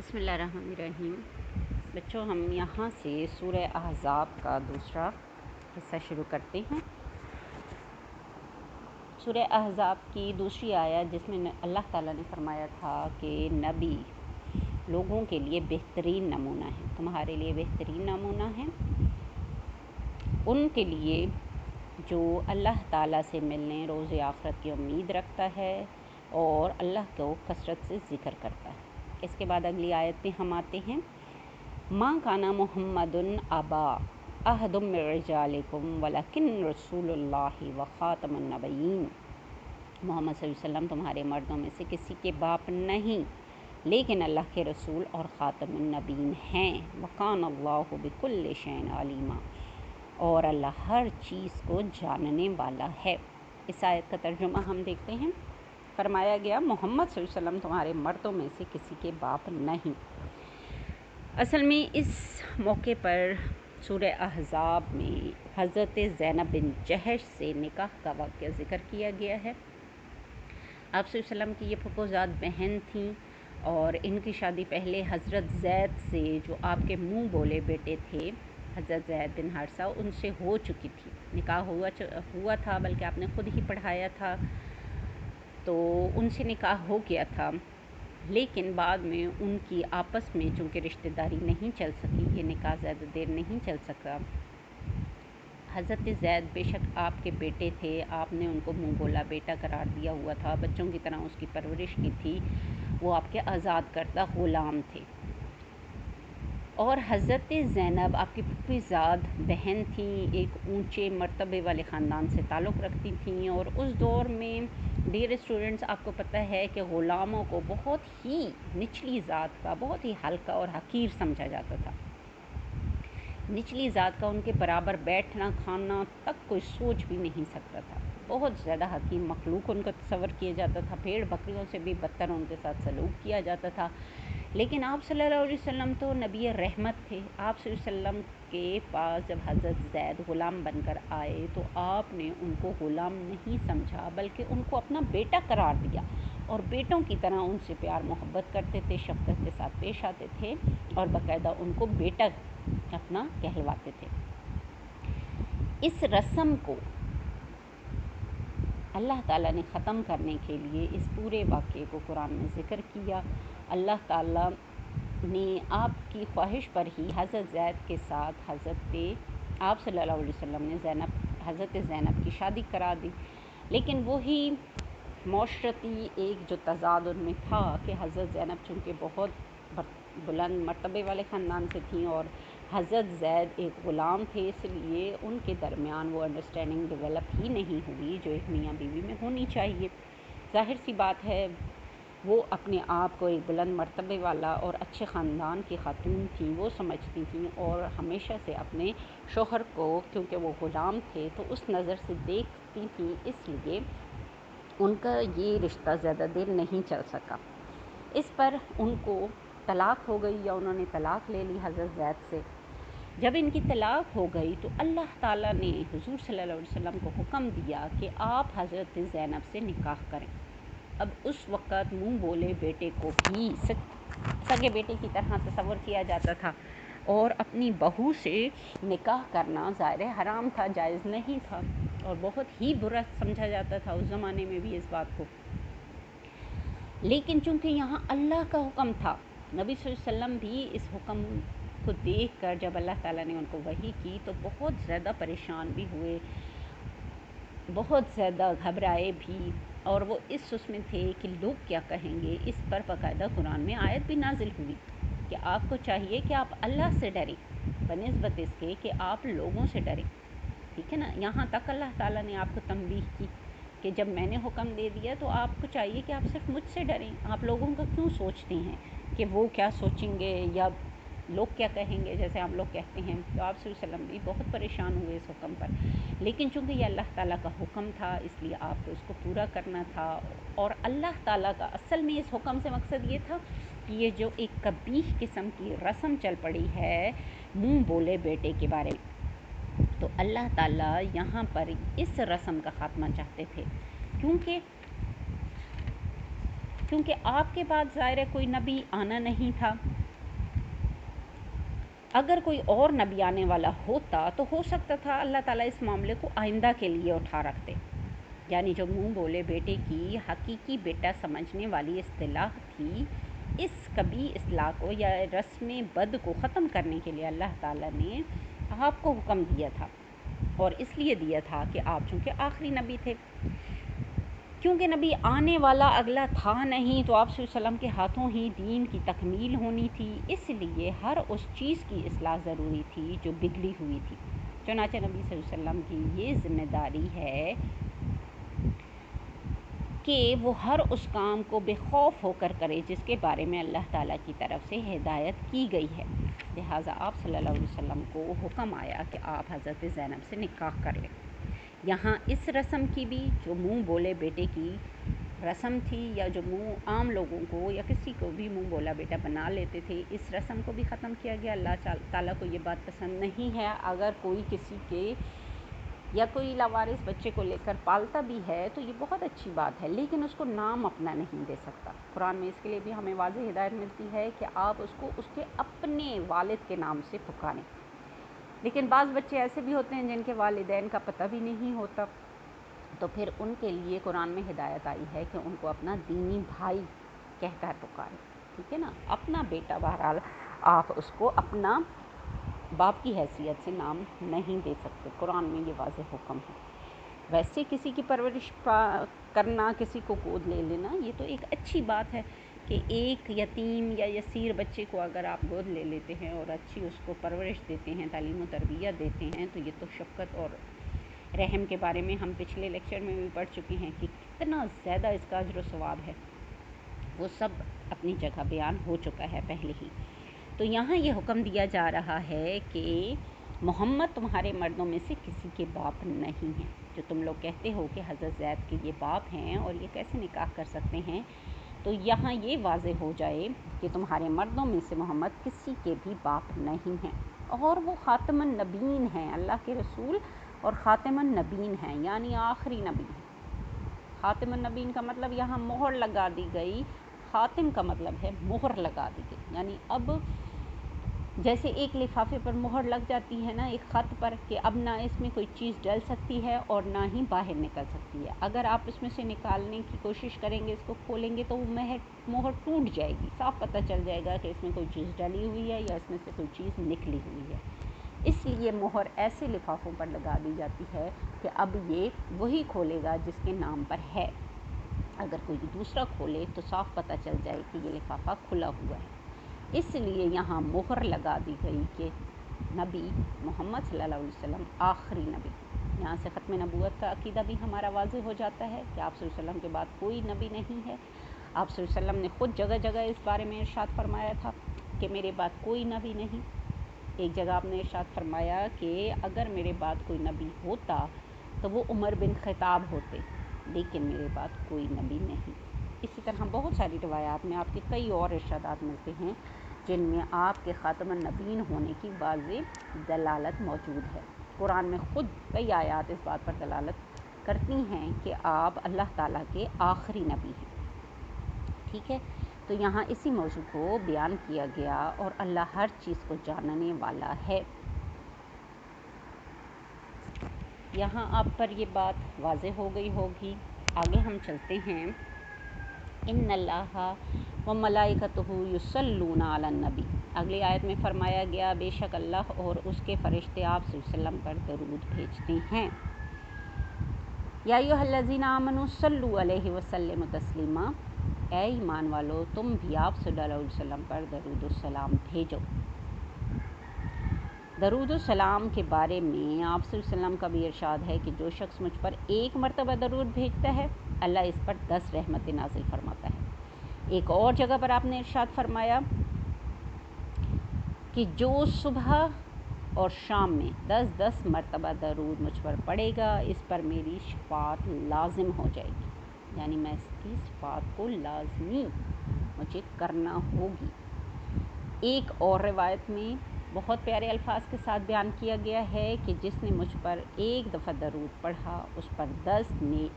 بسم اللہ الرحمن الرحیم۔ بچوں، ہم یہاں سے سورہ احزاب کا دوسرا حصہ شروع کرتے ہیں۔ سورہ احزاب کی دوسری آیت، جس میں اللہ تعالیٰ نے فرمایا تھا کہ نبی لوگوں کے لیے بہترین نمونہ ہے، تمہارے لیے بہترین نمونہ ہے، ان کے لیے جو اللہ تعالیٰ سے ملنے روز آخرت کی امید رکھتا ہے اور اللہ کو کثرت سے ذکر کرتا ہے۔ اس کے بعد اگلی آیت پہ ہم آتے ہیں۔ مَا كَانَ مُحَمَّدٌ أَبَا أَحَدٍ مِّن رِّجَالِكُمْ وَلَٰكِنَّ رَسُولَ اللَّهِ وَخَاتَمَ النَّبِيِّينَ۔ محمد صلی اللہ علیہ وسلم تمہارے مردوں میں سے کسی کے باپ نہیں، لیکن اللہ کے رسول اور خاتم النبیین ہیں۔ وَكَانَ اللَّهُ بِكُلِّ شَيْءٍ عَلِيمًا، اور اللہ ہر چیز کو جاننے والا ہے۔ اس آیت کا ترجمہ ہم دیکھتے ہیں۔ فرمایا گیا محمد صلی اللہ علیہ وسلم تمہارے مردوں میں سے کسی کے باپ نہیں۔ اصل میں اس موقع پر سورہ احزاب میں حضرت زینب بن جحش سے نکاح کا واقعہ ذکر کیا گیا ہے۔ آپ صلی اللہ علیہ وسلم کی یہ پھپھوزاد بہن تھیں، اور ان کی شادی پہلے حضرت زید سے، جو آپ کے منہ بولے بیٹے تھے، حضرت زید بن حارثہ، ان سے ہو چکی تھی۔ نکاح ہوا تھا، بلکہ آپ نے خود ہی پڑھایا تھا، تو ان سے نکاح ہو گیا تھا، لیکن بعد میں ان کی آپس میں چونکہ رشتہ داری نہیں چل سکی، یہ نکاح زیادہ دیر نہیں چل سکا۔ حضرت زید بے شک آپ کے بیٹے تھے، آپ نے ان کو منہ بولا بیٹا قرار دیا ہوا تھا، بچوں کی طرح اس کی پرورش کی تھی، وہ آپ کے آزاد کردہ غلام تھے۔ اور حضرت زینب آپ کی پھپھوزاد بہن تھیں، ایک اونچے مرتبے والے خاندان سے تعلق رکھتی تھیں، اور اس دور میں ڈیئر اسٹوڈنٹس، آپ کو پتہ ہے کہ غلاموں کو بہت ہی نچلی ذات کا، بہت ہی ہلکا اور حقیر سمجھا جاتا تھا۔ نچلی ذات کا ان کے برابر بیٹھنا کھانا تک کوئی سوچ بھی نہیں سکتا تھا۔ بہت زیادہ حقیر مخلوق ان کو تصور کیا جاتا تھا، بھیڑ بکریوں سے بھی بدتر ان کے ساتھ سلوک کیا جاتا تھا۔ لیکن آپ صلی اللہ علیہ وسلم تو نبی رحمت تھے۔ آپ صلی اللہ علیہ وسلم کے پاس جب حضرت زید غلام بن کر آئے تو آپ نے ان کو غلام نہیں سمجھا، بلکہ ان کو اپنا بیٹا قرار دیا، اور بیٹوں کی طرح ان سے پیار محبت کرتے تھے، شفقت کے ساتھ پیش آتے تھے، اور باقاعدہ ان کو بیٹا اپنا کہلواتے تھے۔ اس رسم کو اللہ تعالیٰ نے ختم کرنے کے لیے اس پورے واقعے کو قرآن میں ذکر کیا۔ اللہ تعالیٰ نے آپ کی خواہش پر ہی حضرت زید کے ساتھ آپ صلی اللہ علیہ وسلم نے حضرت زینب کی شادی کرا دی، لیکن وہی معاشرتی ایک جو تضاد ان میں تھا کہ حضرت زینب چونکہ بہت بلند مرتبے والے خاندان سے تھیں، اور حضرت زید ایک غلام تھے، اس لیے ان کے درمیان وہ انڈرسٹینڈنگ ڈیولپ ہی نہیں ہوئی جو ایک میاں بیوی میں ہونی چاہیے۔ ظاہر سی بات ہے، وہ اپنے آپ کو ایک بلند مرتبے والا اور اچھے خاندان کی خاتون تھیں، وہ سمجھتی تھیں، اور ہمیشہ سے اپنے شوہر کو، کیونکہ وہ غلام تھے، تو اس نظر سے دیکھتی تھیں، اس لیے ان کا یہ رشتہ زیادہ دیر نہیں چل سکا۔ اس پر ان کو طلاق ہو گئی، یا انہوں نے طلاق لے لی حضرت زید سے۔ جب ان کی طلاق ہو گئی تو اللہ تعالیٰ نے حضور صلی اللہ علیہ وسلم کو حکم دیا کہ آپ حضرت زینب سے نکاح کریں۔ اب اس وقت منہ بولے بیٹے کو بھی سگے بیٹے کی طرح تصور کیا جاتا تھا، اور اپنی بہو سے نکاح کرنا ظاہر حرام تھا، جائز نہیں تھا، اور بہت ہی برا سمجھا جاتا تھا اس زمانے میں بھی اس بات کو۔ لیکن چونکہ یہاں اللہ کا حکم تھا، نبی صلی اللہ علیہ وسلم بھی اس حکم کو دیکھ کر جب اللہ تعالیٰ نے ان کو وحی کی تو بہت زیادہ پریشان بھی ہوئے، بہت زیادہ گھبرائے بھی، اور وہ اس میں تھے کہ لوگ کیا کہیں گے۔ اس پر باقاعدہ قرآن میں آیت بھی نازل ہوئی کہ آپ کو چاہیے کہ آپ اللہ سے ڈریں بنسبت اس کے کہ آپ لوگوں سے ڈریں، ٹھیک ہے نا۔ یہاں تک اللہ تعالیٰ نے آپ کو تنبیہ کی کہ جب میں نے حکم دے دیا تو آپ کو چاہیے کہ آپ صرف مجھ سے ڈریں، آپ لوگوں کا کیوں سوچتے ہیں کہ وہ کیا سوچیں گے یا لوگ کیا کہیں گے، جیسے ہم لوگ کہتے ہیں۔ تو آپ صلی اللہ علیہ وسلم بھی بہت پریشان ہوئے اس حکم پر، لیکن چونکہ یہ اللہ تعالیٰ کا حکم تھا، اس لیے آپ کو اس کو پورا کرنا تھا۔ اور اللہ تعالیٰ کا اصل میں اس حکم سے مقصد یہ تھا کہ یہ جو ایک قبیح قسم کی رسم چل پڑی ہے منہ بولے بیٹے کے بارے میں، تو اللہ تعالیٰ یہاں پر اس رسم کا خاتمہ چاہتے تھے، کیونکہ آپ کے بعد ظاہر ہے کوئی نبی آنا نہیں تھا، اگر کوئی اور نبی آنے والا ہوتا تو ہو سکتا تھا اللہ تعالیٰ اس معاملے کو آئندہ کے لیے اٹھا رکھتے، یعنی جو منہ بولے بیٹے کی حقیقی بیٹا سمجھنے والی اصطلاح تھی، اس کبھی اصطلاح کو یا رسم بد کو ختم کرنے کے لیے اللہ تعالیٰ نے آپ کو حکم دیا تھا، اور اس لیے دیا تھا کہ آپ چونکہ آخری نبی تھے، کیونکہ نبی آنے والا اگلا تھا نہیں، تو آپ صلی اللہ علیہ وسلم کے ہاتھوں ہی دین کی تکمیل ہونی تھی، اس لیے ہر اس چیز کی اصلاح ضروری تھی جو بگڑی ہوئی تھی۔ چنانچہ نبی صلی اللہ علیہ وسلم کی یہ ذمہ داری ہے کہ وہ ہر اس کام کو بے خوف ہو کر کرے جس کے بارے میں اللہ تعالیٰ کی طرف سے ہدایت کی گئی ہے۔ لہٰذا آپ صلی اللہ علیہ وسلم کو حکم آیا کہ آپ حضرت زینب سے نکاح کر لیں۔ یہاں اس رسم کی بھی، جو منہ بولے بیٹے کی رسم تھی، یا جو منہ عام لوگوں کو یا کسی کو بھی منہ بولا بیٹا بنا لیتے تھے، اس رسم کو بھی ختم کیا گیا۔ اللہ تعالیٰ کو یہ بات پسند نہیں ہے، اگر کوئی کسی کے یا کوئی لاوارث بچے کو لے کر پالتا بھی ہے تو یہ بہت اچھی بات ہے، لیکن اس کو نام اپنا نہیں دے سکتا۔ قرآن میں اس کے لیے بھی ہمیں واضح ہدایت ملتی ہے کہ آپ اس کو اس کے اپنے والد کے نام سے پکاریں، لیکن بعض بچے ایسے بھی ہوتے ہیں جن کے والدین کا پتہ بھی نہیں ہوتا، تو پھر ان کے لیے قرآن میں ہدایت آئی ہے کہ ان کو اپنا دینی بھائی کہہ کر پکاریں، ٹھیک ہے نا۔ اپنا بیٹا بہرحال آپ اس کو اپنا باپ کی حیثیت سے نام نہیں دے سکتے، قرآن میں یہ واضح حکم ہے۔ ویسے کسی کی پرورش کرنا، کسی کو گود لے لینا، یہ تو ایک اچھی بات ہے کہ ایک یتیم یا یسیر بچے کو اگر آپ گود لے لیتے ہیں اور اچھی اس کو پرورش دیتے ہیں، تعلیم و تربیت دیتے ہیں، تو یہ تو شفقت اور رحم کے بارے میں ہم پچھلے لیکچر میں بھی پڑھ چکے ہیں کہ کتنا زیادہ اس کا اجر و ثواب ہے، وہ سب اپنی جگہ بیان ہو چکا ہے پہلے ہی۔ تو یہاں یہ حکم دیا جا رہا ہے کہ محمد تمہارے مردوں میں سے کسی کے باپ نہیں ہیں، جو تم لوگ کہتے ہو کہ حضرت زید کے یہ باپ ہیں اور یہ کیسے نکاح کر سکتے ہیں، تو یہاں یہ واضح ہو جائے کہ تمہارے مردوں میں سے محمد کسی کے بھی باپ نہیں ہیں، اور وہ خاتم النبیین ہیں، اللہ کے رسول اور خاتم النبیین ہیں، یعنی آخری نبی ہیں۔ خاتم النبیین کا مطلب یہاں مہر لگا دی گئی، خاتم کا مطلب ہے مہر لگا دی گئی، یعنی اب جیسے ایک لفافے پر مہر لگ جاتی ہے نا ایک خط پر، کہ اب نہ اس میں کوئی چیز ڈل سکتی ہے اور نہ ہی باہر نکل سکتی ہے، اگر آپ اس میں سے نکالنے کی کوشش کریں گے، اس کو کھولیں گے تو وہ مہر ٹوٹ جائے گی، صاف پتہ چل جائے گا کہ اس میں کوئی چیز ڈلی ہوئی ہے یا اس میں سے کوئی چیز نکلی ہوئی ہے۔ اس لیے مہر ایسے لفافوں پر لگا دی جاتی ہے کہ اب یہ وہی کھولے گا جس کے نام پر ہے، اگر کوئی دوسرا کھولے تو صاف پتہ چل جائے کہ یہ لفافہ کھلا ہوا ہے۔ اس لیے یہاں مہر لگا دی گئی کہ نبی محمد صلی اللہ علیہ وسلم آخری نبی۔ یہاں سے ختم نبوت کا عقیدہ بھی ہمارا واضح ہو جاتا ہے کہ آپ صلی اللہ علیہ وسلم کے بعد کوئی نبی نہیں ہے۔ آپ صلی اللہ علیہ وسلم نے خود جگہ جگہ اس بارے میں ارشاد فرمایا تھا کہ میرے بعد کوئی نبی نہیں۔ ایک جگہ آپ نے ارشاد فرمایا کہ اگر میرے بعد کوئی نبی ہوتا تو وہ عمر بن خطاب ہوتے، لیکن میرے بعد کوئی نبی نہیں۔ اسی طرح بہت ساری روایات میں آپ کے کئی اور ارشادات ملتے ہیں جن میں آپ کے خاتم النبیین ہونے کی واضح دلالت موجود ہے۔ قرآن میں خود کئی آیات اس بات پر دلالت کرتی ہیں کہ آپ اللہ تعالیٰ کے آخری نبی ہیں، ٹھیک ہے۔ تو یہاں اسی موضوع کو بیان کیا گیا، اور اللہ ہر چیز کو جاننے والا ہے۔ یہاں آپ پر یہ بات واضح ہو گئی ہوگی۔ آگے ہم چلتے ہیں۔ ان اللہ و ملائکتہ یصلون علی النبی، اگلی آیت میں فرمایا گیا بے شک اللہ اور اس کے فرشتے آپ صلی اللہ علیہ وسلم پر درود بھیجتے ہیں۔ یا ایھا الذین آمنوا صلوا علیہ وسلموا تسلیما، اے ایمان والو تم بھی آپ صلی اللہ علیہ وسلم پر درود و سلام بھیجو۔ درود و سلام کے بارے میں آپ صلی اللہ علیہ وسلم کا بھی ارشاد ہے کہ جو شخص مجھ پر ایک مرتبہ درود بھیجتا ہے، اللہ اس پر 10 رحمتیں نازل فرماتا ہے۔ ایک اور جگہ پر آپ نے ارشاد فرمایا کہ جو صبح اور شام میں 10 مرتبہ درود مجھ پر پڑے گا، اس پر میری شفاعت لازم ہو جائے گی، یعنی میں اس کی شفاعت کو لازمی مجھے کرنا ہوگی۔ ایک اور روایت میں بہت پیارے الفاظ کے ساتھ بیان کیا گیا ہے کہ جس نے مجھ پر ایک دفعہ درود پڑھا، اس پر 10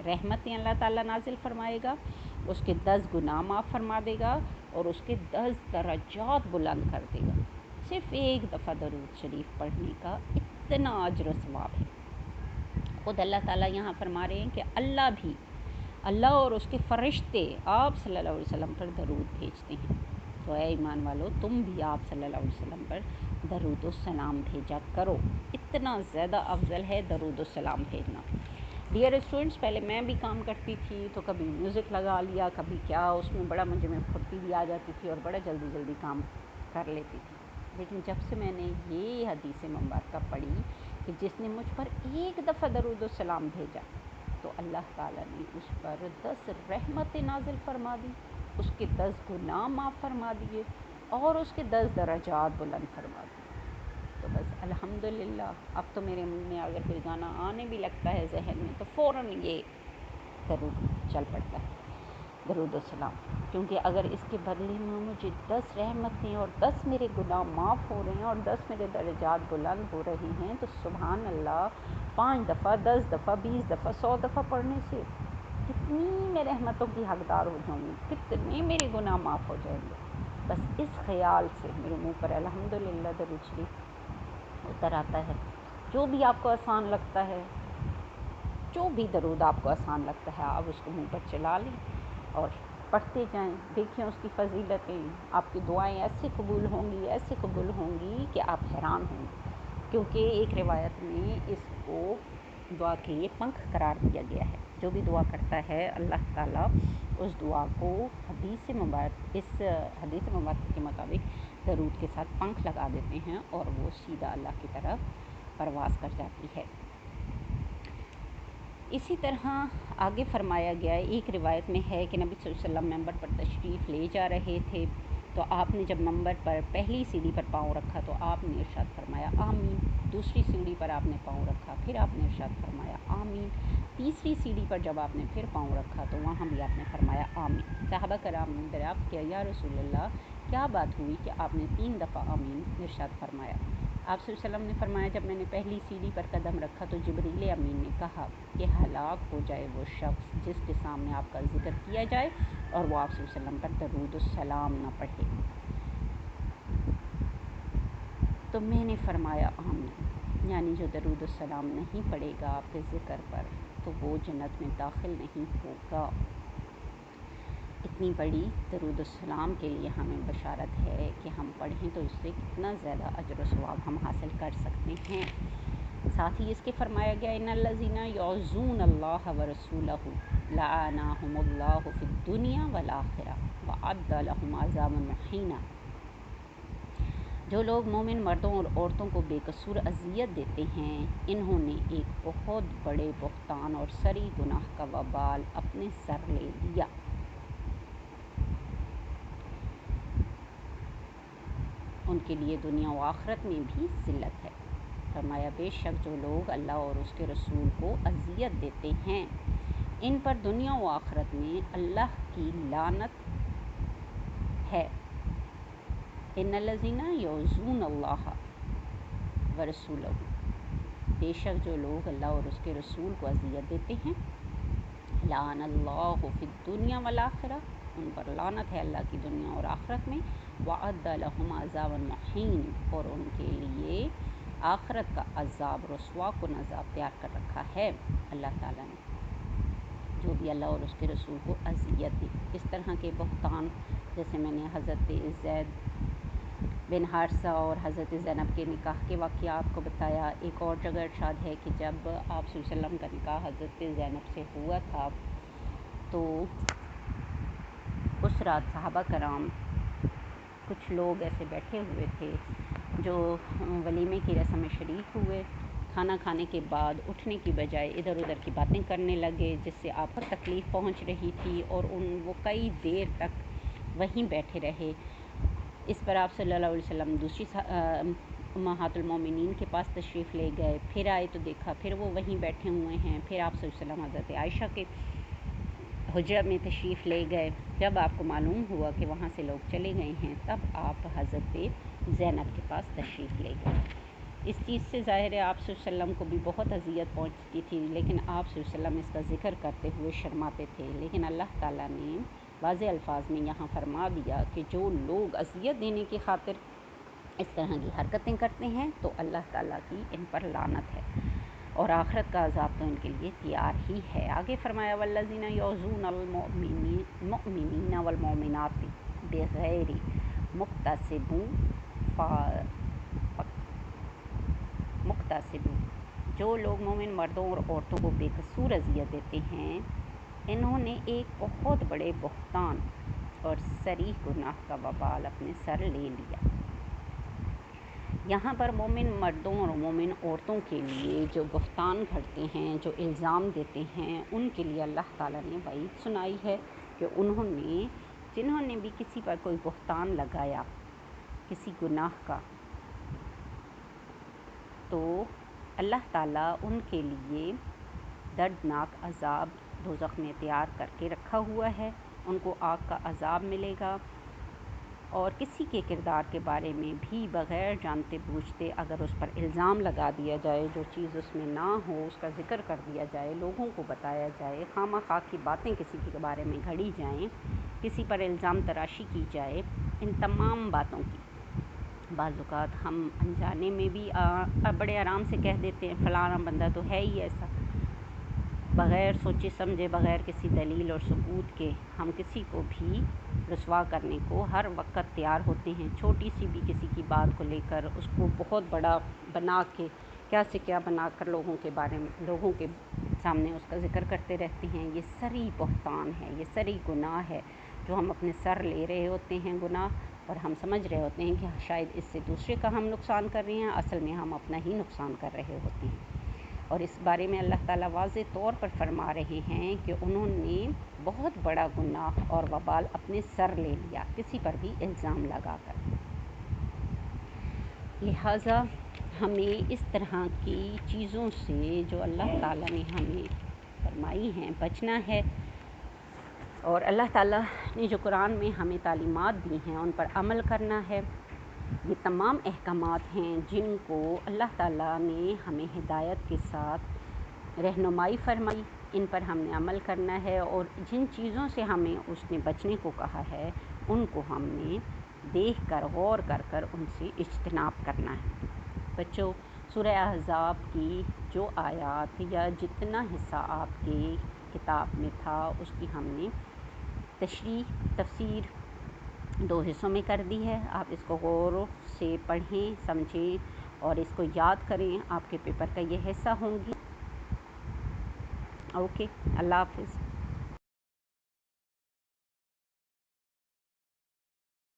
رحمتیں اللہ تعالیٰ نازل فرمائے گا، اس کے 10 گناہ معاف فرما دے گا اور اس کے 10 درجات بلند کر دے گا۔ صرف ایک دفعہ درود شریف پڑھنے کا اتنا اجر و ثواب ہے۔ خود اللہ تعالیٰ یہاں فرما رہے ہیں کہ اللہ اور اس کے فرشتے آپ صلی اللہ علیہ وسلم پر درود بھیجتے ہیں، تو اے ایمان والو تم بھی آپ صلی اللہ علیہ وسلم پر درود و سلام بھیجا کرو۔ اتنا زیادہ افضل ہے درود و سلام بھیجنا۔ ڈیئر اسٹوڈنٹس، پہلے میں بھی کام کرتی تھی تو کبھی میوزک لگا لیا، کبھی کیا، اس میں بڑا مجھے پھرتی بھی آ جاتی تھی اور بڑا جلدی جلدی کام کر لیتی تھی۔ لیکن جب سے میں نے یہ حدیث مبارکہ پڑھی کہ جس نے مجھ پر ایک دفعہ درود و سلام بھیجا تو اللہ تعالیٰ نے اس پر 10 رحمتیں نازل فرما دی، اس کے 10 گناہ معاف فرما دیے اور اس کے 10 درجات بلند فرما دیے۔ تو بس الحمدللہ اب تو میرے منہ میں اگر کوئی گانا آنے بھی لگتا ہے ذہن میں تو فوراً یہ درود چل پڑتا ہے، درود و سلام، کیونکہ اگر اس کے بدلے میں مجھے 10 رحمتیں اور 10 میرے گناہ معاف ہو رہے ہیں اور 10 میرے درجات بلند ہو رہے ہیں تو سبحان اللہ 5 دفعہ 10 دفعہ 20 دفعہ 100 دفعہ پڑھنے سے کتنی میں رحمتوں کی حقدار ہو جاؤں گی، کتنے میرے گناہ معاف ہو جائیں گے۔ بس اس خیال سے میرے منہ پر الحمدللہ درود شریف اتر آتا ہے۔ جو بھی آپ کو آسان لگتا ہے، جو بھی درود آپ کو آسان لگتا ہے، آپ اس کو منہ پر چلا لیں اور پڑھتے جائیں، دیکھیں اس کی فضیلتیں، آپ کی دعائیں ایسے قبول ہوں گی کہ آپ حیران ہوں گے، کیونکہ ایک روایت میں اس کو دعا کے لیے پنکھ قرار دیا گیا ہے۔ جو بھی دعا کرتا ہے اللہ تعالیٰ اس دعا کو اس حدیث مبارکہ کے مطابق درود کے ساتھ پنکھ لگا دیتے ہیں اور وہ سیدھا اللہ کی طرف پرواز کر جاتی ہے۔ اسی طرح آگے فرمایا گیا ہے، ایک روایت میں ہے کہ نبی صلی اللہ علیہ وسلم ممبر پر تشریف لے جا رہے تھے تو آپ نے جب ممبر پر پہلی سیڑھی پر پاؤں رکھا تو آپ نے ارشاد فرمایا آمین، دوسری سیڑھی پر آپ نے پاؤں رکھا، پھر آپ نے ارشاد فرمایا آمین، تیسری سیڑھی پر جب آپ نے پھر پاؤں رکھا تو وہاں بھی آپ نے فرمایا آمین۔ صحابہ کرام نے دریافت کیا یا رسول اللہ کیا بات ہوئی کہ آپ نے 3 دفعہ آمین ارشاد فرمایا؟ آپ صلی اللہ علیہ وسلم نے فرمایا جب میں نے پہلی سیڑھی پر قدم رکھا تو جبریل امین نے کہا کہ ہلاک ہو جائے وہ شخص جس کے سامنے آپ کا ذکر کیا جائے اور وہ آپ صلی اللہ علیہ وسلم پر درود و سلام نہ پڑھے۔ تو میں نے فرمایا آمین، یعنی جو درود و سلام نہیں پڑھے گا آپ کے ذکر پر تو وہ جنت میں داخل نہیں ہوگا۔ اتنی بڑی درود و سلام کے لیے ہمیں بشارت ہے کہ ہم پڑھیں تو اس سے کتنا زیادہ اجر و ثواب ہم حاصل کر سکتے ہیں۔ ساتھ ہی اس کے فرمایا گیا ان الذین یعظون اللہ ورسولہ لعنہم اللہ فی الدنیا والآخرہ وأعد لهم عذابا مہینا۔ جو لوگ مومن مردوں اور عورتوں کو بے قصور اذیت دیتے ہیں انہوں نے ایک بہت بڑے بہتان اور سری گناہ کا وبال اپنے سر لے لیا۔ ان کے لیے دنیا و آخرت میں بھی ذلت ہے۔ فرمایا بے شک جو لوگ اللہ اور اس کے رسول کو اذیت دیتے ہیں ان پر دنیا و آخرت میں اللہ کی لعنت ہے۔ ان الذین یعظون اللہ ورسولہ، بے شک جو لوگ اللہ اور اس کے رسول کو اذیت دیتے ہیں لعن اللہ فی الدنیا والآخرہ، ان پر لعنت ہے اللہ کی دنیا اور آخرت میں، وأعد لهم عذابا مہین، اور ان کے لیے آخرت کا عذاب رسوا کن عذاب تیار کر رکھا ہے اللہ تعالیٰ نے۔ جو بھی اللہ اور اس کے رسول کو اذیت دے، اس طرح کے بہتان جیسے میں نے حضرت زید بن حارثہ اور حضرت زینب کے نکاح کے واقعات کو بتایا۔ ایک اور جگہ ارشاد ہے کہ جب آپ صلی اللہ علیہ وسلم کا نکاح حضرت زینب سے ہوا تھا تو اس رات صحابہ کرام کچھ لوگ ایسے بیٹھے ہوئے تھے جو ولیمے کی رسم میں شریک ہوئے، کھانا کھانے کے بعد اٹھنے کی بجائے ادھر ادھر کی باتیں کرنے لگے جس سے آپ کو تکلیف پہنچ رہی تھی اور وہ کئی دیر تک وہیں بیٹھے رہے۔ اس پر آپ صلی اللہ علیہ وسلم دوسری امہات المومنین کے پاس تشریف لے گئے، پھر آئے تو دیکھا پھر وہ وہیں بیٹھے ہوئے ہیں، پھر آپ صلی اللہ علیہ وسلم حضرت عائشہ کے حجرہ میں تشریف لے گئے۔ جب آپ کو معلوم ہوا کہ وہاں سے لوگ چلے گئے ہیں تب آپ حضرت زینب کے پاس تشریف لے گئے۔ اس چیز سے ظاہر ہے آپ صلی اللہ علیہ وسلم کو بھی بہت اذیت پہنچتی تھی، لیکن آپ صلی اللہ علیہ وسلم اس کا ذکر کرتے ہوئے شرماتے تھے، لیکن اللہ تعالیٰ نے واضح الفاظ میں یہاں فرما دیا کہ جو لوگ اذیت دینے کی خاطر اس طرح کی حرکتیں کرتے ہیں تو اللہ تعالیٰ کی ان پر لعنت ہے اور آخرت کا عذاب تو ان کے لیے تیار ہی ہے۔ آگے فرمایا والذین یؤذون المؤمنین والمؤمنات بغیر مکتسب جو لوگ مومن مردوں اور عورتوں کو بے قصور اذیت دیتے ہیں انہوں نے ایک بہت بڑے بہتان اور صریح گناہ کا وبال اپنے سر لے لیا۔ یہاں پر مومن مردوں اور مومن عورتوں کے لیے جو بہتان گھڑتے ہیں، جو الزام دیتے ہیں، ان کے لیے اللہ تعالیٰ نے وعید سنائی ہے کہ جنہوں نے بھی کسی پر کوئی بہتان لگایا کسی گناہ کا، تو اللہ تعالیٰ ان کے لیے دردناک عذاب دوزخ میں تیار کر کے رکھا ہوا ہے۔ ان کو آگ کا عذاب ملے گا، اور کسی کے کردار کے بارے میں بھی بغیر جانتے بوجھتے اگر اس پر الزام لگا دیا جائے، جو چیز اس میں نہ ہو اس کا ذکر کر دیا جائے، لوگوں کو بتایا جائے، خواہ مخواہ کی باتیں کسی کے بارے میں گھڑی جائیں، کسی پر الزام تراشی کی جائے، ان تمام باتوں کی بعض اوقات ہم انجانے میں بھی بڑے آرام سے کہہ دیتے ہیں فلانا بندہ تو ہے ہی ایسا، بغیر سوچے سمجھے، بغیر کسی دلیل اور ثبوت کے ہم کسی کو بھی رسوا کرنے کو ہر وقت تیار ہوتے ہیں۔ چھوٹی سی بھی کسی کی بات کو لے کر اس کو بہت بڑا بنا کے، کیا سے کیا بنا کر لوگوں کے سامنے اس کا ذکر کرتے رہتے ہیں۔ یہ سری بہتان ہے، یہ سری گناہ ہے جو ہم اپنے سر لے رہے ہوتے ہیں گناہ، اور ہم سمجھ رہے ہوتے ہیں کہ شاید اس سے دوسرے کا ہم نقصان کر رہے ہیں، اصل میں ہم اپنا ہی نقصان کر رہے ہوتے ہیں۔ اور اس بارے میں اللہ تعالیٰ واضح طور پر فرما رہے ہیں کہ انہوں نے بہت بڑا گناہ اور وبال اپنے سر لے لیا کسی پر بھی الزام لگا کر۔ لہٰذا ہمیں اس طرح کی چیزوں سے جو اللہ تعالیٰ نے ہمیں فرمائی ہیں بچنا ہے، اور اللہ تعالیٰ نے جو قرآن میں ہمیں تعلیمات دی ہیں ان پر عمل کرنا ہے۔ یہ تمام احکامات ہیں جن کو اللہ تعالیٰ نے ہمیں ہدایت کے ساتھ رہنمائی فرمائی، ان پر ہم نے عمل کرنا ہے، اور جن چیزوں سے ہمیں اس نے بچنے کو کہا ہے ان کو ہم نے دیکھ کر غور کر ان سے اجتناب کرنا ہے۔ بچوں، سورہ احزاب کی جو آیات یا جتنا حصہ آپ کے کتاب میں تھا اس کی ہم نے تفسیر 2 حصوں میں کر دی ہے۔ آپ اس کو غور سے پڑھیں، سمجھیں اور اس کو یاد کریں، آپ کے پیپر کا یہ حصہ ہوں گی۔ اوکے، اللہ حافظ۔